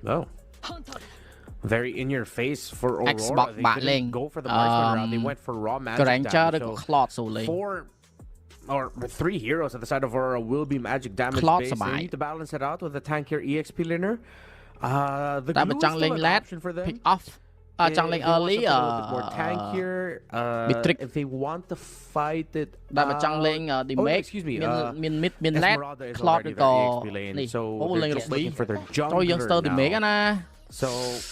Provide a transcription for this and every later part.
Oh. Very in your face for Aurora. Xbox They bạn lên didn't go for the marksman route. They went for raw magic damage. So ក្លត់សូលេង four or three heroes at the side of Aurora will be magic damage Cloud based. They survive. need to balance it out with the tankier EXP laner. The តែបើ glue ច is ង់លេង still an late option for them. pick off ចង់លេង If they want early something a little bit more tankier, Matrix. if they want to fight it តែបើចង់លេង damage excuse me, មាន mid មាន late Esmeralda is ក្លត់ already ឬក៏ their EXP lane, នេះ so អូលេង they're រ just ប៊ី looking for their ចូលយើង junglerស្ទើ damage now. ណា So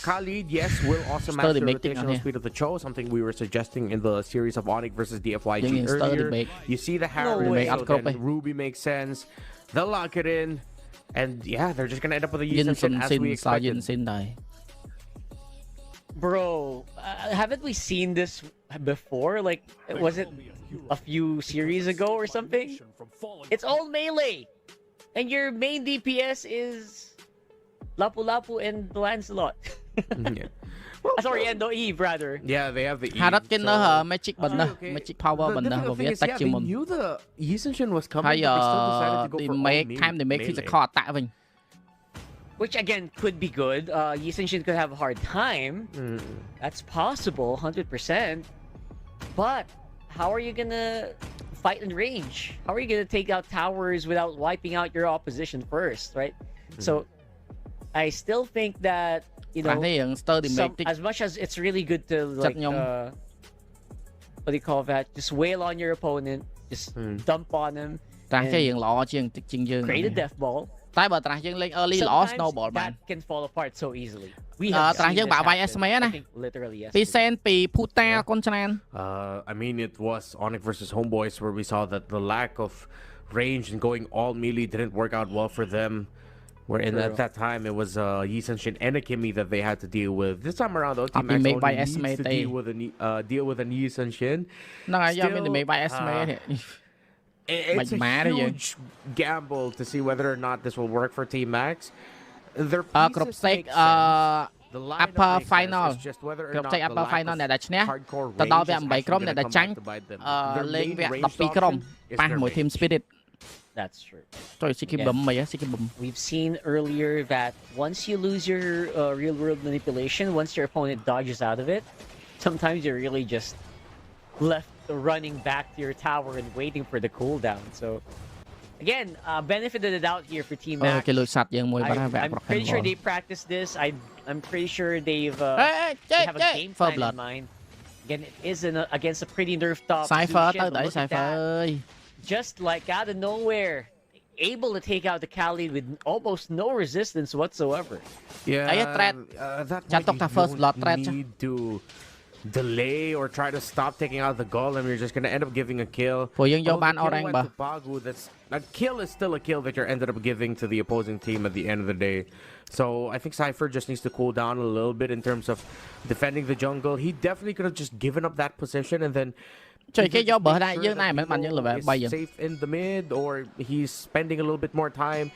Khalid, yes, will also match Still the the make thing rotational on speed of the Cho, something we were suggesting in the series of Onyx versus DFYG Yung still the earlier. make. You see the Harry, way. so Outcrop then Ruby makes sense. They'll lock it in, and yeah, they're just gonna end up with a Yisun Shin as we សោយិន expected. សិនដែរ Bro, haven't we seen this before? Like, was it a few series ago or something? It's all melee, and your main DPS is Lapu Lapu and Lancelot. Yeah. Sorry, and the Eve rather. Yeah, they have the E. ហារត់គេនៅ so- magic បណ្ណោះ Okay. magic power The បណ្ណោះ difficult វា thing is, តាច់ yeah, ជា they មុន knew the Yisun Shin was coming, ហើយ but they still decided to go the for all make time they make melee. physical attack វិញ Which again could be good. Yisun Shin could have a hard time. That's possible, 100%. But how are you gonna fight in range? How are you gonna take out towers without wiping out your opposition first, right? So I still think that, you ខ្លះ know, នេះយើងស្ទើ damage តិច as much as it's really good to like what do you call that? Just wail on your opponent, just dump on him, ត្រាស់គេយើងល្អជាងតិចជាងយើង create a death ball. តែបើត្រាស់យើងលេង early ល្អ Sometimes snowball បាន that can fall apart so easily. We ត្រា have ស់ seen យើង this បាក់វាយ happen, SMA ណា I think literally ពី yesterday. សែនពីភូតា កូនច្រើន I mean, it was Onyx versus Homeboys where we saw that the lack of range and going all melee didn't work out well for them. Wherein True. at that time it was Yisun Shin and a Kimmy that they had to deal with. This time around, though, Team Up Max make by only needs SMA to tay. deal with an Yisun Shin. ហ្នឹងហើយយកមាន Still, damage by SMA នេះ It's Like mad, a yeah. huge gamble to see whether or not this will work for Team Max. Their គ្រប់ pieces សេក make sense. The lineup upper makes sense. final It's just whether or គ្រប់ not សេក the upper lack final of អ្នកដែលឈ្នះ hardcore ទៅដល់ range វ is គ្គ8 ក្រុម actually អ្នក gonna ដែល come ចាញ់ back to bite them. Their លេង main វគ្គ ranged 12 ក្រុម option is ប៉ះ their មួយ range. team spirit That's true. ចុយ Sicky Bum មិនហ៎ Sicky Bum We've seen earlier that once you lose your real world manipulation, once your opponent dodges out of it, sometimes you're really just left running back to your tower and waiting for the cooldown. So again, benefit of the doubt here for Team អឺ Max. គេលួចសัตว์យើងមួយបាត់ហើយវគ្គ I'm ប្រខិន pretty sure they practiced this. I'm pretty sure they've they have a game plan in mind. Again, it is against a pretty nerfed up Cypher Lucian, ទៅ but ដៃ look at Cypher that. អើយ Just like out of nowhere, able to take out the Khalid with almost no resistance whatsoever. Yeah, Ay, threat. That Chat way talk you ta first don't blood threat siya. need to delay or try to stop taking out the golem. You're just gonna end up giving a kill. ព្រោះយើងយកបាន Although the orang kill បើ went to Bagu, that's a kill is still a kill that you're ended up giving to the opposing team at the end of the day. So I think Cypher just needs to cool down a little bit in terms of defending the jungle. He definitely could have just given up that position and then ចុយគេយក either បើ just ដែរ make យើង sure ដែរ that មិនបានយើង level Milo 3 is យើង safe in the mid, or he's spending a little bit more time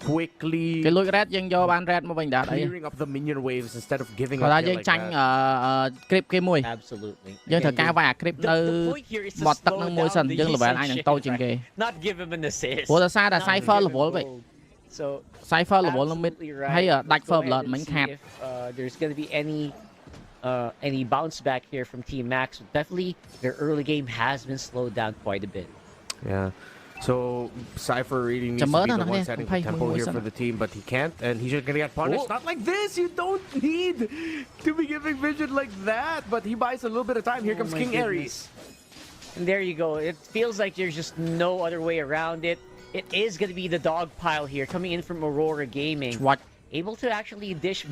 quickly គេលួច red យើងយកបាន red មកវិញដែរអី clearing up the minion waves instead of giving គាត់ថា a យើ kill ង like ចាញ់ that. creep គេមួយ Absolutely. យើងត្រូវ Again, ការវាយអា creep នៅ the point here is to មាត់ទឹក slow នឹងមួយ down សិន the យើង level Yisun អាចនឹង Shin, តូចជាងគេ right? Not give him an assist. ព្រោះដោយសារតែ Not Cypher give him level វិញ gold. So Cypher level នឹង mid absolutely ហើយ right. ដាច់ Let's go first ahead blood and មិញ see ខាត់ if there's going to be any bounce back here from Team Max. Definitely, their early game has been slowed down quite a bit. Yeah. So Cypher really needs to Chamber be the na one niya, setting kumpay, the tempo muy here sana. for the team, but he can't, and he's just gonna get punished. Oh. Not like this. You don't need to be giving vision like that. But he buys a little bit of time. Here Oh comes my King goodness. Ares. And there you go. It feels like there's just no other way around it. It is going to be the dog pile here coming in from Aurora Gaming. What Able to actually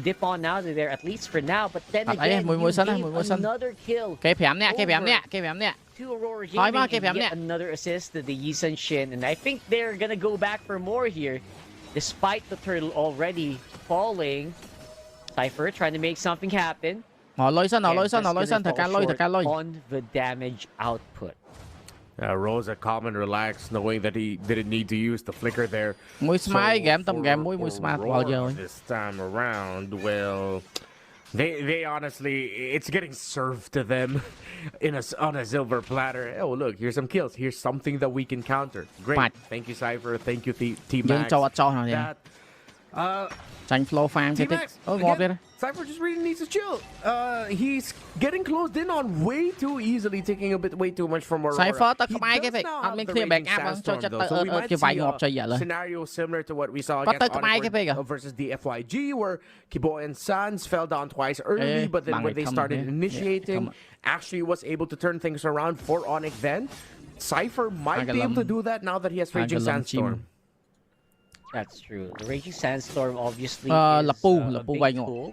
dip on out of there, at least for now. But then Ay, again, muy you sana, gave muy sana. another kill គេ5នាក់គេ5នាក់គេ5នាក់ to Aurora Thôi mà, Gaming kịp and em yet nè. another assist to the Yisun Shin. And I think they're going to go back for more here. Despite the turtle already falling, Cypher trying to make something happen. មកលុយសិន And លុយសិន just លុយសិន gonna ត្រូវការ fall លុយត្រូវការលុយ short on the damage output. Rosa calm and relaxed, knowing that he didn't need to use the flicker there. មួយស្មើហ្គេមតំ for ហ្គេមមួយស្មើបោះយើង Aurora this time around, well, they honestly, it's getting served to them on a silver platter. Oh look, here's some kills. Here's something that we can counter. Great. Right. Thank you, Cypher. Thank you, Team យើង Max. ចូលអត់ចោះណានេះ That ចាញ់ flow farm គេតិច T-Max, អូងាប់ទៀត again, Cypher just really needs to chill. He's getting closed in on way too easily, taking a bit way too much from Aurora. Cypher ទៅ He ក្បែរគេ does ពេក now អត់ have មាន the គ្នា back raging up ហ្នឹងចូល sandstorm, ចិត្ត though, so we might គេវាយ see ងាប់ចុយឥឡូវ scenario similar to what we saw Bắt tới against tụi bay cái Onyx big à? versus the FYG, where Kibo and Sans fell down twice early, but then bang when it, they come started here. Yeah, initiating, come actually was able to turn things around for Onyx then. Cypher might be able to do that now that he has Raging Agalam Sandstorm. That's true. The Raging Sandstorm obviously is Lapu, a Lapu big bay ngộ. tool.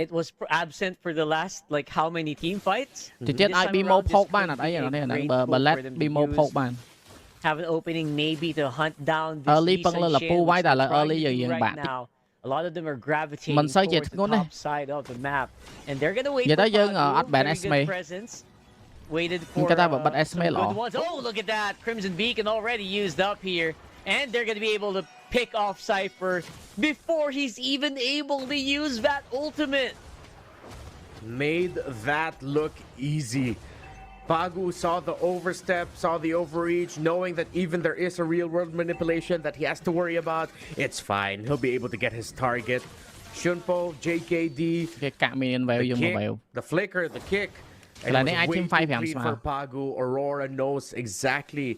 It was absent for the last like how many team fights? ទីទៀត This ឲ្យ time BMO around, this ផោកបាន could អត់អី be a អានេះហ្នឹង great បើ tool បើ let for them to BMO use. ផោកបាន Have an opening maybe to hunt down this Early Lee pang Sun là Shin, Lapu which quay đã là they're trying early to rồi do dừng right bạn. now. A lot of them are gravitating Mình xây towards dịch the luôn đây. top side of the map, and they're gonna wait Vậy for đó dân, Pagu, ắt bạn very Esme. good presence. Waited for Cái ta bảo bật some Esme good lỏ. ones. Oh, look at that! Crimson Beacon already used up here, and they're gonna be able to pick off Cypher before he's even able to use that ultimate. Made that look easy. Pagu saw the overstep, saw the overreach, knowing that even there is a real world manipulation that he has to worry about. It's fine. He'll be able to get his target. Shunpo, JKD, គេកាក់ minion wave យើងមក kick, wave the flicker, the kick. And Là it was nãy ai way team too five hàm clean mà. for Pagu. Aurora knows exactly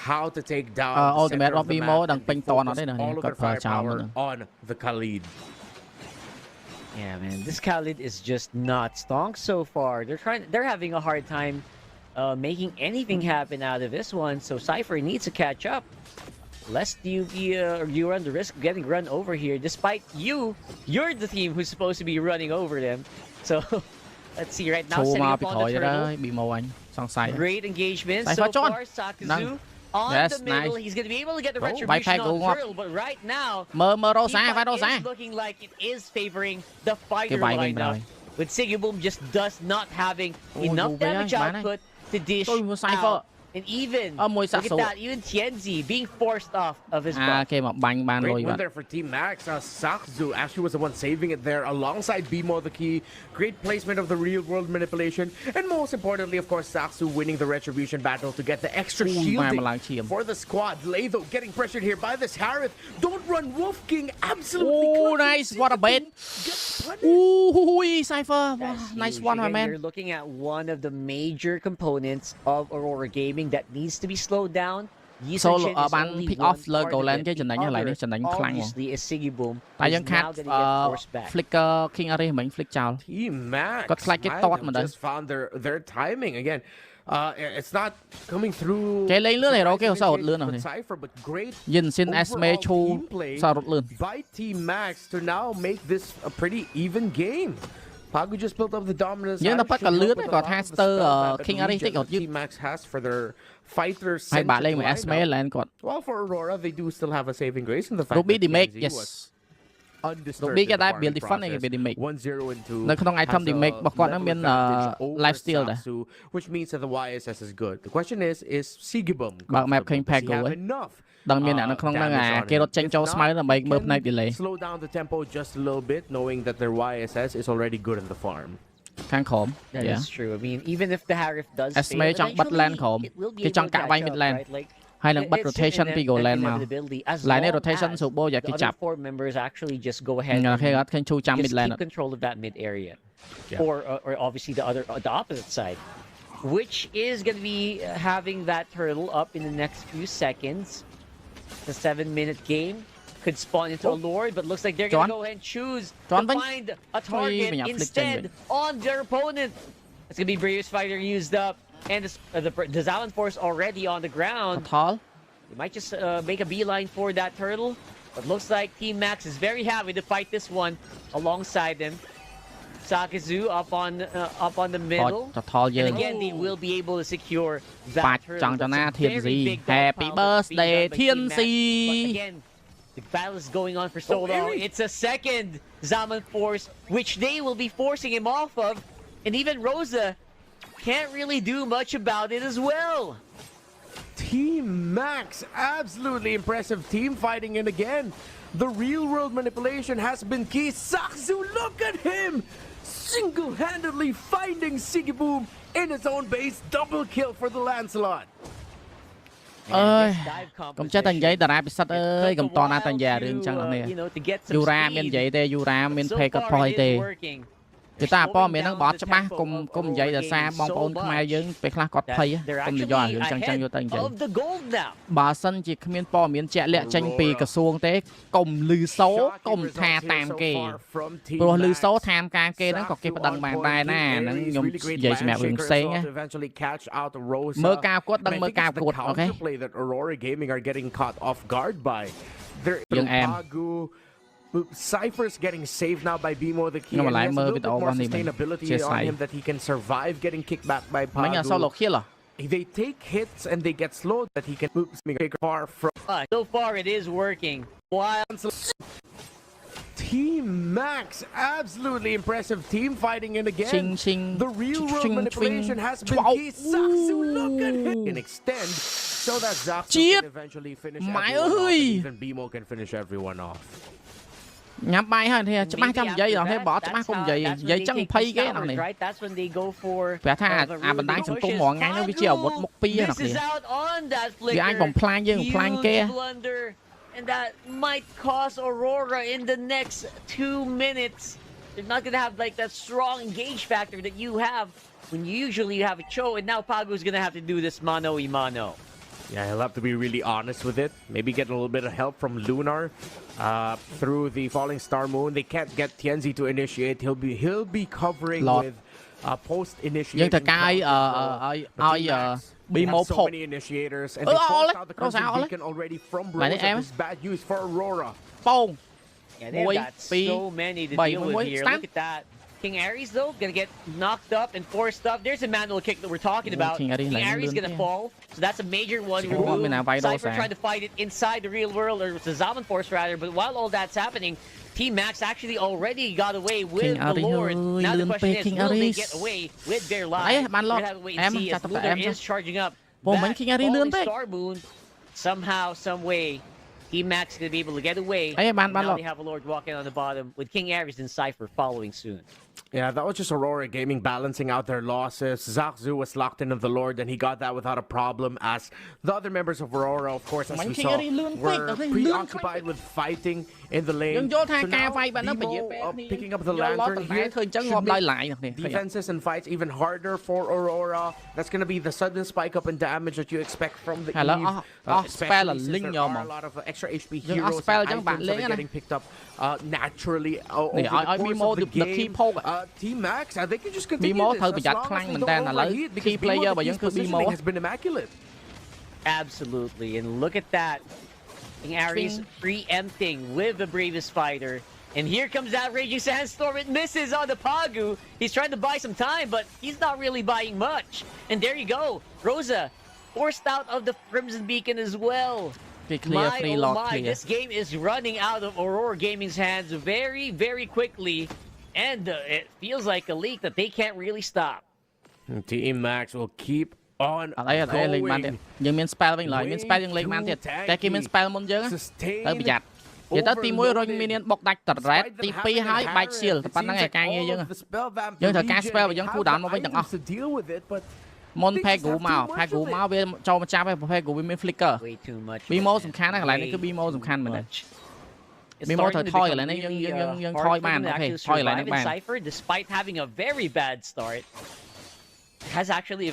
how to take down the ultimate center of of the BMO map đang and ping to nó focus đấy nè, all of cặp their phá cháo firepower nữa. on the Khalid. Yeah, man, this Khalid is just not strong so far. They're having a hard time making anything happen out of this one. So Cypher needs to catch up, lest you run the risk of getting run over here. Despite you're the team who's supposed to be running over them. So let's see right now. ឈូ Setting មក up ពី on ក្រោយ the ទៅ turtle. BMO អញសង្ស័យ Great engagement so Cypher John. far. Sakazu Nang. on Yes, the middle. nice. He's gonna be able to get the Oh, retribution Wi-Fi on go the up. turtle, but right now មើលរោសា Team វាយរោ fight សា is looking like it is favoring the fighter គេវាយវិញ lineup. ហើយ With Sigiboom just does not having Oh, enough dù vậy damage á, bán ấy. output to dish Tôi vừa Cypher. out. And even Mùi look sạc at sụ. that, even Tienzi being forced off of his អា butt. គេមកបាញ់បាន Great លុយ win បាត់ there for Team Max. Sakzu actually was the one saving it there alongside Bimo the key. Great placement of the real world manipulation. And most importantly, of course, Sakzu winning the retribution battle to get the extra Ui, shielding mà lang chiêm. for the squad. Latho getting pressured here by this Harith. Don't run Wolf King. Absolutely. Oh, clutch. nice. What a bait. Gets punished. អូយ Cypher That's nice huge. one my Again, man You're looking at one of the major components of Aurora Gaming that needs to be slowed down. Yi Solo, Sun Shin is bạn only pick one off lơ part cầu of lên it. cái The trận đánh như lại đi, other, trận đánh khăn luôn. obviously, is Sigiboom, តែយើង who's ខាត់ now gonna get forced back. flicker King Array មិញ flick ចោល Team Max Got like it might thought have mà đấy. just found their timing again. It's not coming through. Cái lên lướt này rồi, cái surprise sao hụt lướt initiation nào with thì. Cypher, but great ยินซิน Esme overall ឈូ team play សាររត់លឿន by Team Max to now make this a pretty even game. Pagu just built up the dominance. Nhưng and nó bắt cả should lướt help ấy, with a còn lot of the Haster, spell map and King Array regen tích that ọt giúp. Team Max has for their fighters ហើយបាក់លេង centered មួយ Esme lineup. ឡើងគាត់ Well, for Aurora, they do still have a saving grace in the fact Ruby that the make TNZ yes was undisturbed Ruby in គេ the ដែរ farming build defend ឯង process. គេ make 1-0 and 2 នៅក្នុង item has a make របស់គាត់ហ្នឹង level មាន advantage over life steal ដែរ Saksu, which means that the YSS is good. The question is Sigibum បើ mapឃើញ does pack he go have ឯង enough ដឹងមានអ្នកនៅក្នុងហ្នឹង damage on គេ him? រត់ចេញ If ចូល not, ស្មៅដើម្បី he មើល can ផ្នែក delay slow down the tempo just a little bit, knowing that their YSS is already good in the farm. ខាងក្រោម That yeah is true. I mean, even if the Harif does Esme fail, ចង់បិទ lane ក្រោម it will be គេចង់ able to កាក់វាយ catch mid up, lane right? Like, ហើយនឹងបិទ it's rotation an ពី goal lane មក inevitability as Line long rotation as សួរបូយ៉ា the គេ other ចាប់ four members actually just go ahead គេ and អត់ឃើញឈូចាំ mid just lane keep control of that mid area. Yeah. Or obviously the opposite side, which is going to be having that turtle up in the next few seconds. The 7-minute game could spawn into a lord, but looks like they're going John? to go ahead and choose John to Vinh? find a target mình flick instead on their opponent. It's going to be Bravest Fighter used up, and the Zalan Force already on the ground. ថល They might just make a beeline for that turtle, but looks like Team Max is very happy to fight this one alongside them. Sakazu up on the បោច middle. ទៅថលយើ And ង again, they will be able to secure បា that ច់ turtle. ចង់ទៅណា That's a TNZ very big Happy dog pile that's being birthday done by Team Max. TNZ But again, the battle is going on for so Oh, long. really? It's a second Zaman Force, which they will be forcing him off of. And even Rosa can't really do much about it as well. Team Max, absolutely impressive team fighting, and again, the real world manipulation has been key. Saksu, look at him! Single-handedly finding Sigiboom in his own base. Double kill for the Lancelot. ơi this dive cũng chết thành giấy composition, đà ra bị sắt it ơi took a cũng to na while thành già to, rừng chẳng nè you know, to get some Yura miền speed. giấy tê Yura miền So phê cọt far, phơi it is tê working. người They're ta bỏ slowing miền nó down bỏ the cho bác tempo cùng of cùng giấy là Aurora xa Gaming bong so bóng khmer much dương về khác cọt that phơi they're cùng actually giỏi rừng chẳng chẳng vô tên giấy ahead of the goal now. bà sân chỉ miền bỏ miền trẻ lẹ tranh pì cả xuông tế cùng lư số cùng thà tạm kì rồi lư số tham ca kê nó có cái đằng bàn tay nè nó nhung giấy mẹ rừng xén á mơ cao cốt đằng mơ cao cốt ok that Aurora Gaming are getting caught off guard by. Young em. Cypher's getting saved now by Bimo the key. Nhưng mà And he lại has a mơ little bị bit tao more vào đi mình. sustainability Chia on sẻ. him that he can survive getting kicked back by mấy nhà sau Pagu. lột kia là They take hits and they get slowed that he can take far from. So far, it is working. While Team Max, absolutely impressive team fighting in again. Ching, ching, The real world ching, manipulation ching. has been Wow. key. Zaksu, look at him. Can extend so that Zaksu Chiết. can eventually finish Mày everyone off, ơi. and even Bimo can finish everyone off. nhắm bay hơn thì chắc ba maybe trăm giây after rồi thế that, bỏ that's chắc ba không how- giây that's when giây they chẳng take phay these cái nào towers, này right? That's when they go for vẻ tha the à mình đang really sừng tung pushes. mỏ ngay nó bị chiều một pia nào Misses kìa out on that vì anh flicker. còn plan với còn plan Huge kia blunder, and that might cost Aurora in the next 2 minutes. They're not gonna have like that strong engage factor that you have when you usually have a Cho, and now Pago's gonna have to do this mano y mano. Yeah, he'll have to be really honest with it. Maybe get a little bit of help from Lunar through the Falling Star Moon. They can't get Tienzi to initiate. He'll be covering Lord. with post initiation. nhưng thật ra ai bị Have một so hộp many initiators, and they Ôi, forced ôi, out the đâu sao Crimson ôi? Beacon already from Lại đấy Rosa. em. This is bad news for Aurora. bông Yeah, they've Boy, got P, so many to bảy deal mươi with mấy, here. stop. Look at that. King Ares, though, gonna get knocked up and forced up. There's a manual kick that we're talking Ủa, about. King Ares lại Ares lên gonna kia. fall, so that's a major one. Ủa, Rule. mình nào vay đâu Cypher sao? trying to fight it inside the real world, or the Zaman Force rather. But while all that's happening, Team Max actually already got away with King the Ares Lord. ơi, Now the lươn question pe is, King will they Ares. get away with their Đấy, lives? bạn We're lo. gonna have to wait Em, and see chặt as tập Lunar em is charging up. Ủa, That mấy King Ares lươn falling thế. Star Moon, somehow, some way, Team Max is gonna be able to get away. Ấy, bạn Now lo. they have a Lord walking on the bottom with King Ares and Cypher following soon. Yeah, that was just Aurora Gaming balancing out their losses. Zakzu was locked into the Lord, and he got that without a problem, as the other members of Aurora, of course, as Mấy we King saw, Ares lươn phết, were lươn preoccupied with fighting in the lane. nhưng vô thang So ca now, vay bạn nó bị Bimo, picking up the do lo lantern tận here đáy thôi chẳng should ngọt make lại nè defenses and fights even harder for Aurora. That's going to be the sudden spike up in damage that you expect from the Hello, Eve. spell là Especially since linh there nhau are mà. a lot of extra HP Nhưng heroes spell and chẳng bạn items that lên are á getting picked up naturally over Nè, the ai course Bimo of the được key game. pole Team Max, they can just continue Bimo this thôi as bị chặt long as khăn they mình don't tên là lấy overheat, key because player Bimo, và the vẫn cứ key's Bimo positioning á. has been immaculate. Absolutely, and look at that. King Ares Swing. preempting with the bravest fighter. And here comes that Raging Sandstorm. It misses on the Pagu. He's trying to buy some time, but he's not really buying much. And there you go. Rosa forced out of the Crimson Beacon as well. Cái clear My, free oh lot my, clear this game is running out of Aurora Gaming's hands very, very quickly. And it feels like a leak that they can't really stop. Team Max will keep on ở đây lên man thiệt going. nhưng miền spell bên lại miền spell nhưng lên man thiệt cái kia miền spell muốn dướng á tới bị giặt vậy tới team mối rồi minion bọc đạch tật rét tí pi hai bạch seal tập bắn ngày càng nghe dướng nhưng thời ca spell và dân khu đạn mà vẫn chẳng môn phe cũ màu về cho một trăm phe cũ với miền flicker Way too much. Bimo សំខាន់ណាកន្លែងនេះគឺ Bimo សំខាន់មែន Bimo ត្រូវថយកន្លែងនេះយើងថយបានអូខេថយកន្លែងនេះបាន Cypher, despite having a very bad start, has actually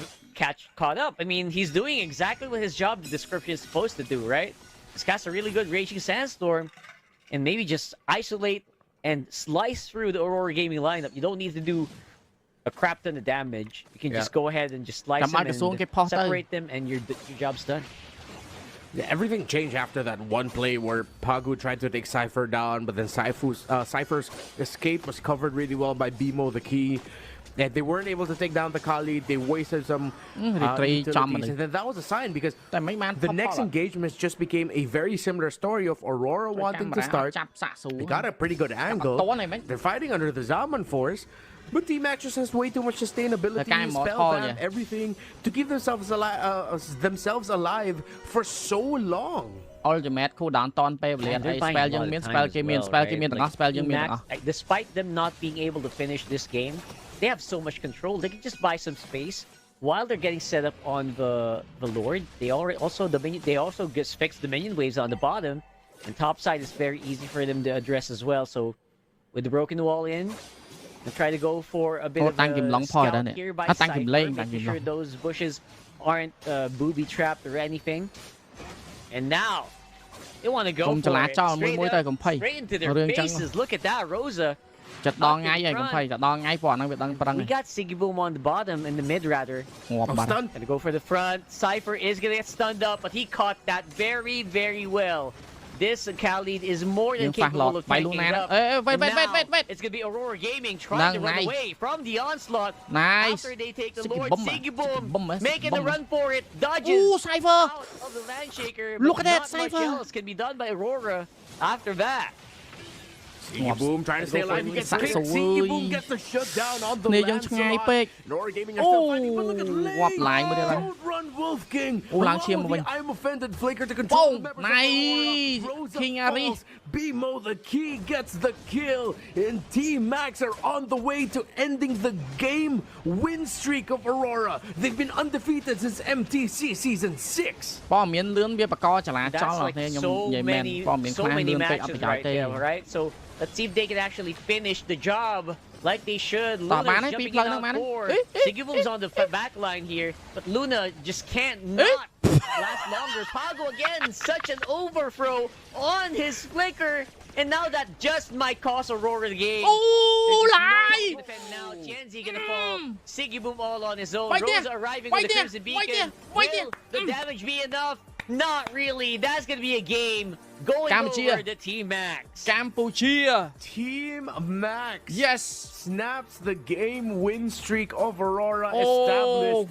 caught up. I mean, he's doing exactly what his job description is supposed to do, right? He's cast a really good Raging Sandstorm, and maybe just isolate and slice through the Aurora Gaming lineup. You don't need to do a crap ton of damage. You can just go ahead and just slice them and separate them, and your job's done. Yeah, everything changed after that one play where Pagu tried to take Cypher down, but then Cypher's escape was covered really well by Bimo the Key. And they weren't able to take down the Kali. They wasted some utilities, and then that was a sign because the next engagement just became a very similar story of Aurora wanting to start. They got a pretty good angle. They're fighting under the Zaman Force. But Team Max just has way too much sustainability, spellbound, everything to keep themselves alive for so long. Ultimate cooldown តនពេលវេលាអី spell យើងមាន spell គេមាន spell គេមានទាំងអស់ spell យើងមានទាំងអស់ Despite them not being able to finish this game, they have so much control. They can just buy some space, while they're getting set up on the Lord, they also just fixed the minion waves on the bottom, and top side is very easy for them to address as well. So with the broken wall in, they try to go for a bit of a scout here by Cypher, making sure those bushes aren't booby trapped or anything. And now they want to go for it straight into their faces. Look at that, Rosa. We got Siggy Boom on the bottom, in the mid rather. Gonna go for the front. Cypher is gonna get stunned up, but he caught that very, very well. This Khalid is more than capable of tanking it up. Wait. It's gonna be Aurora Gaming trying to run away from the onslaught. After they take the Lord, Siggy Boom making the run for it. Dodges Cypher out of the Landshaker. Look at that, Cypher. Much else can be done by Aurora after that. Siggy Boom trying to stay alive. He gets picked. Siggy Boom gets the shutdown on the landslide. Aurora Gaming are still fighting, but look at Lane. Don't run, Wolf King. Allow the I'm offended flicker to control the members of Aurora. Rosa falls. BMO the key gets the kill, and Team Max are on the way to ending the game win streak of Aurora. They've been undefeated since MTC Season 6. That's like so many matches right there, right? So let's see if they can actually finish the job like they should. Luna's jumping in on core. Siggy Boom's on the back line here, but Luna just can't not last longer. Pago again, such an overthrow on his flicker, and now that just might cost Aurora the game. Now Tianzi gonna fall. Siggy Boom all on his own. Rosa arriving with the Crimson Beacon. Will the damage be enough? Not really. That's gonna be a game going over to Team Max. Team Max. Yes. Snaps the game win streak of Aurora established.